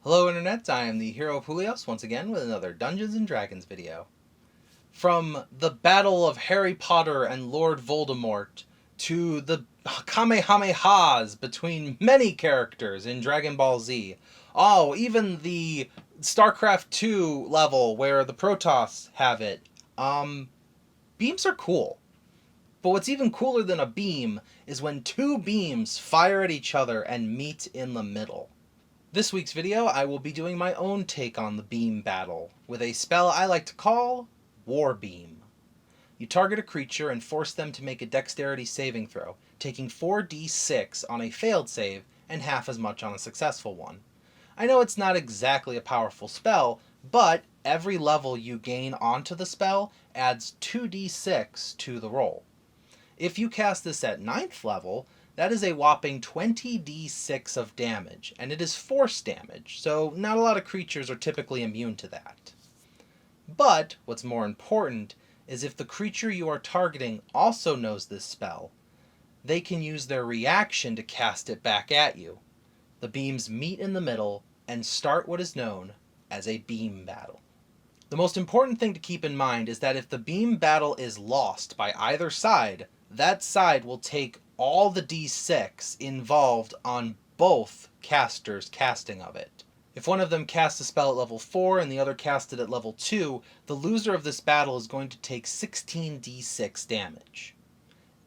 Hello Internet, I am the hero Julios once again with another Dungeons & Dragons video. From the battle of Harry Potter and Lord Voldemort to the Kamehamehas between many characters in Dragon Ball Z. Oh, even the StarCraft 2 level where the Protoss have it. Beams are cool. But what's even cooler than a beam is when two beams fire at each other and meet in the middle. This week's video, I will be doing my own take on the beam battle, with a spell I like to call War Beam. You target a creature and force them to make a dexterity saving throw, taking 4d6 on a failed save and half as much on a successful one. I know it's not exactly a powerful spell, but every level you gain onto the spell adds 2d6 to the roll. If you cast this at 9th level, that is a whopping 20d6 of damage, and it is force damage, so not a lot of creatures are typically immune to that. But, what's more important, is if the creature you are targeting also knows this spell, they can use their reaction to cast it back at you. The beams meet in the middle and start what is known as a beam battle. The most important thing to keep in mind is that if the beam battle is lost by either side, that side will take all the d6 involved on both casters' casting of it. If one of them casts a spell at level 4 and the other casts it at level 2, the loser of this battle is going to take 16d6 damage.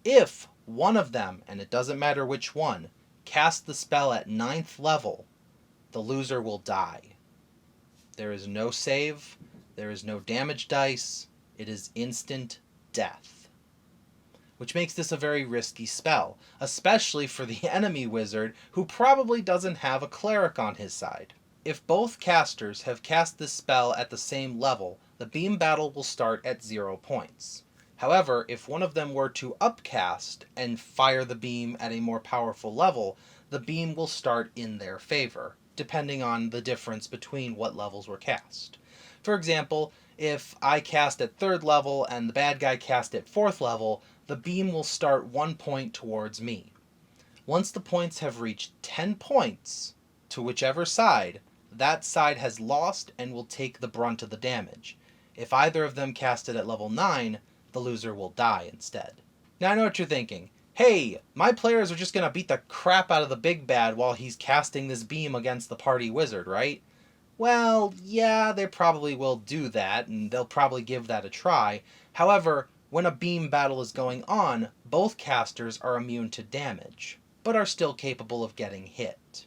If one of them, and it doesn't matter which one, casts the spell at 9th level, the loser will die. There is no save, there is no damage dice, it is instant death. Which makes this a very risky spell, especially for the enemy wizard who probably doesn't have a cleric on his side. If both casters have cast this spell at the same level, the beam battle will start at 0 points. However, if one of them were to upcast and fire the beam at a more powerful level, the beam will start in their favor, depending on the difference between what levels were cast. For example, if I cast at 3rd level and the bad guy cast at 4th level, the beam will start 1 point towards me. Once the points have reached 10 points to whichever side, that side has lost and will take the brunt of the damage. If either of them cast it at level 9, the loser will die instead. Now I know what you're thinking. Hey, my players are just going to beat the crap out of the big bad while he's casting this beam against the party wizard, right? Well, yeah, they probably will do that, and they'll probably give that a try. However, when a beam battle is going on, both casters are immune to damage, but are still capable of getting hit.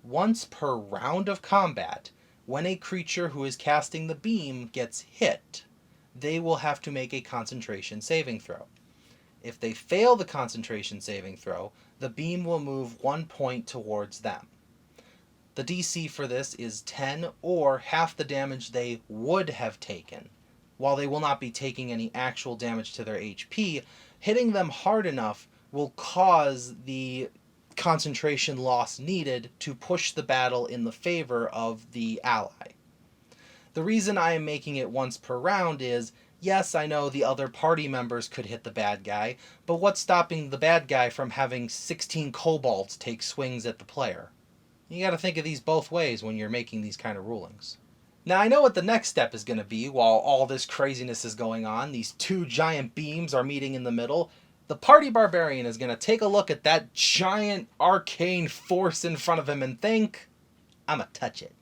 Once per round of combat, when a creature who is casting the beam gets hit, they will have to make a concentration saving throw. If they fail the concentration saving throw, the beam will move 1 point towards them. The DC for this is 10 or half the damage they would have taken. While they will not be taking any actual damage to their HP, hitting them hard enough will cause the concentration loss needed to push the battle in the favor of the ally. The reason I am making it once per round is, yes, I know the other party members could hit the bad guy, but what's stopping the bad guy from having 16 kobolds take swings at the player? You gotta think of these both ways when you're making these kind of rulings. Now I know what the next step is going to be while all this craziness is going on. These two giant beams are meeting in the middle. The party barbarian is going to take a look at that giant arcane force in front of him and think, I'ma touch it.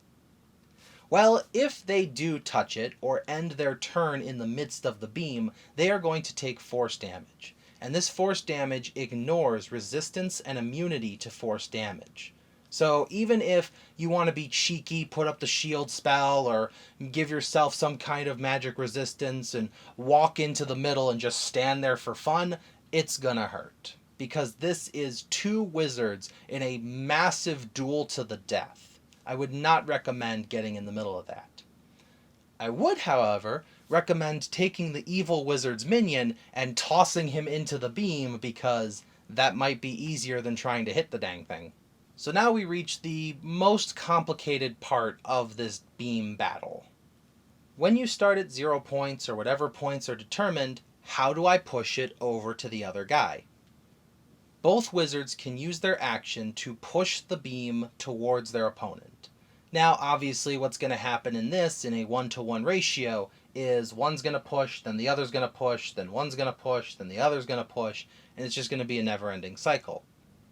Well, if they do touch it or end their turn in the midst of the beam, they are going to take force damage. And this force damage ignores resistance and immunity to force damage. So even if you want to be cheeky, put up the shield spell or give yourself some kind of magic resistance and walk into the middle and just stand there for fun, it's gonna hurt. Because this is two wizards in a massive duel to the death. I would not recommend getting in the middle of that. I would, however, recommend taking the evil wizard's minion and tossing him into the beam because that might be easier than trying to hit the dang thing. So now we reach the most complicated part of this beam battle. When you start at 0 points or whatever points are determined, how do I push it over to the other guy? Both wizards can use their action to push the beam towards their opponent. Now, obviously, what's going to happen in this, in a 1-to-1 ratio, is one's going to push, then the other's going to push, then one's going to push, then the other's going to push, and it's just going to be a never-ending cycle.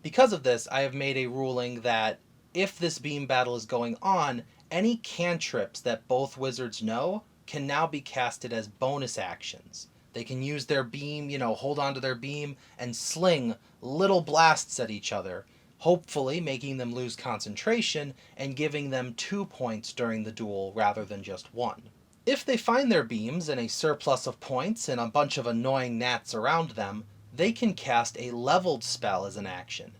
Because of this, I have made a ruling that if this beam battle is going on, any cantrips that both wizards know can now be casted as bonus actions. They can use their beam, hold onto their beam and sling little blasts at each other, hopefully making them lose concentration and giving them 2 points during the duel rather than just 1. If they find their beams in a surplus of points and a bunch of annoying gnats around them, they can cast a leveled spell as an action.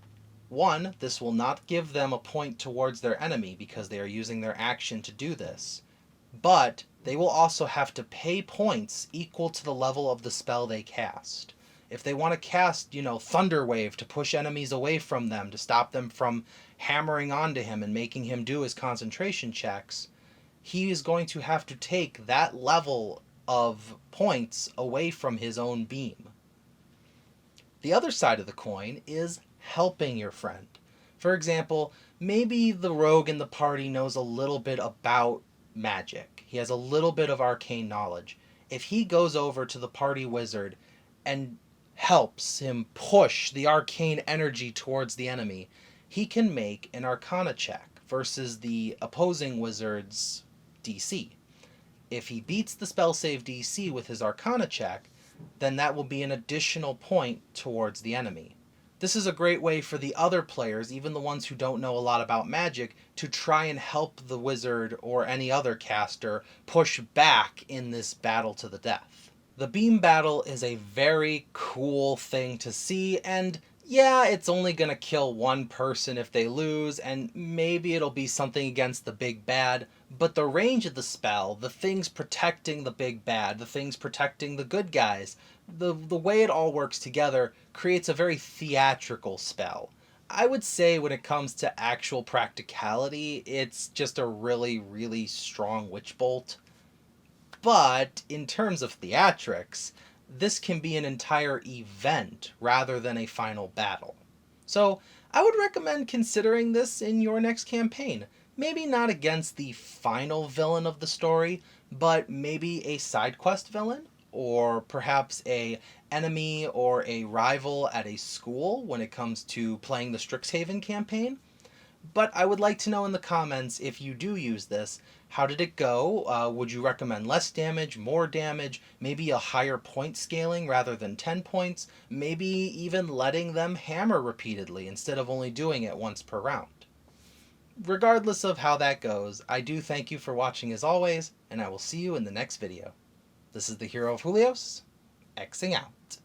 1, this will not give them a point towards their enemy because they are using their action to do this, but they will also have to pay points equal to the level of the spell they cast. If they want to cast, Thunder Wave to push enemies away from them, to stop them from hammering onto him and making him do his concentration checks, he is going to have to take that level of points away from his own beam. The other side of the coin is helping your friend. For example, maybe the rogue in the party knows a little bit about magic. He has a little bit of arcane knowledge. If he goes over to the party wizard and helps him push the arcane energy towards the enemy, he can make an arcana check versus the opposing wizard's DC. If he beats the spell save DC with his arcana check, then that will be an additional point towards the enemy. This is a great way for the other players, even the ones who don't know a lot about magic, to try and help the wizard or any other caster push back in this battle to the death. The beam battle is a very cool thing to see, and yeah, it's only going to kill one person if they lose, and maybe it'll be something against the big bad, but the range of the spell, the things protecting the big bad, the things protecting the good guys, the way it all works together creates a very theatrical spell. I would say when it comes to actual practicality, it's just a really, really strong witch bolt. But in terms of theatrics, this can be an entire event rather than a final battle. So I would recommend considering this in your next campaign. Maybe not against the final villain of the story, but maybe a side quest villain, or perhaps a enemy or a rival at a school when it comes to playing the Strixhaven campaign. But I would like to know in the comments, if you do use this, how did it go? Would you recommend less damage, more damage, maybe a higher point scaling rather than 10 points, maybe even letting them hammer repeatedly instead of only doing it once per round? Regardless of how that goes, I do thank you for watching as always, and I will see you in the next video. This is the Hero of Julios, Xing out.